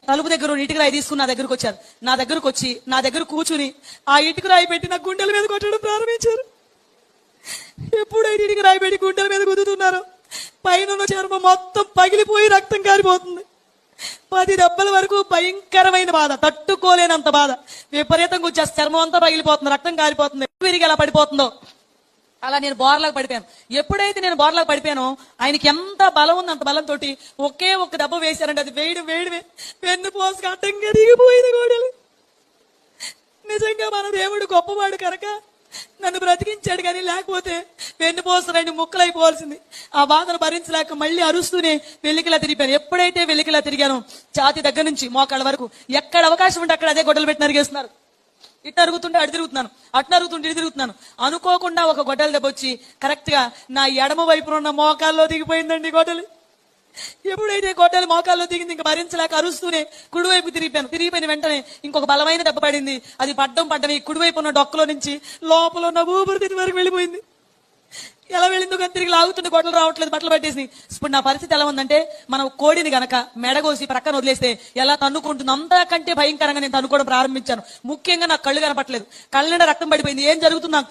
తలుపు దగ్గర ఇటుక రాయి తీసుకుని నా దగ్గరకు వచ్చారు. నా దగ్గరకు వచ్చి నా దగ్గర కూర్చుని ఆ ఇటుక రాయి పెట్టి నా గుండెల మీద కొట్టడం ప్రారంభించారు. ఎప్పుడైతే ఇటుక రాయి పెట్టి గుండెల మీద గుద్దుతున్నారో పైన చర్మం మొత్తం పగిలిపోయి రక్తం కారిపోతుంది. 10 దెబ్బల వరకు భయంకరమైన బాధ, తట్టుకోలేనంత బాధ. విపరీతంగా వచ్చేసి చర్మం అంతా పగిలిపోతుంది, రక్తం కారిపోతుంది. విరిగి ఎలా పడిపోతుందో అలా నేను బోర్లాగా పడిపోయాను. ఎప్పుడైతే నేను బోర్లాగా పడిపోయానో ఆయనకి ఎంత బలం ఉంది, అంత బలంతో ఒకే ఒక్క దెబ్బ వేశారంటే అది వేడి వెన్ను పోసుకు అడ్డంగా దిగిపోయింది గోడలు. నిజంగా మన దేవుడు గొప్పవాడు కనుక నన్ను బ్రతికించాడు, కానీ లేకపోతే వెన్నుపోస 2 ముక్కలైపోవాల్సింది. ఆ బాధను భరించలేక మళ్ళీ అరుస్తూనే వెల్లికిలా తిరిగిపోయాను. ఎప్పుడైతే వెల్లికిలా తిరిగానో ఛాతి దగ్గర నుంచి మోకాళ్ళ వరకు ఎక్కడ అవకాశం ఉంటే అక్కడ అదే గొడ్డలు పెట్టి నరిగేస్తున్నారు. ఇటు అరుగుతుంటే అటు తిరుగుతున్నాను, అటు అరుగుతుంటే ఇటు తిరుగుతున్నాను. అనుకోకుండా ఒక గొడ్డలు దెబ్బ వచ్చి కరెక్ట్ గా నా ఎడమ వైపున ఉన్న మోకాల్లో దిగిపోయిందండి గొడ్డలు. ఎప్పుడైతే గొడ్డలు మోకాల్లో దిగింది ఇంకా భరించలేక అరుస్తూనే కుడివైపు తిరిగిపోయిన వెంటనే ఇంకొక బలమైన దెబ్బ పడింది. అది పడ్డమే కుడివైపు ఉన్న డొక్కలో నుంచి లోపల ఉన్న ఊపిరితిత్తి వరకు వెళ్ళిపోయింది. ఎలా వెళ్ళిందో కానీ తిరిగి లాగుతుంటే గొడ్డలు రావట్లేదు, బట్టలు పట్టేసి. ఇప్పుడు నా పరిస్థితి ఎలా ఉందంటే మనం కోడిని గనక మెడగోసి ప్రక్కన వదిలేస్తే ఎలా తన్నుకుంటుంది అంతకంటే భయంకరంగా నేను తన్నుకోవడం ప్రారంభించాను. ముఖ్యంగా నాకు కళ్ళు కనపట్లేదు, కళ్ళ నిండా రక్తం పడిపోయింది. ఏం జరుగుతుందో నాకు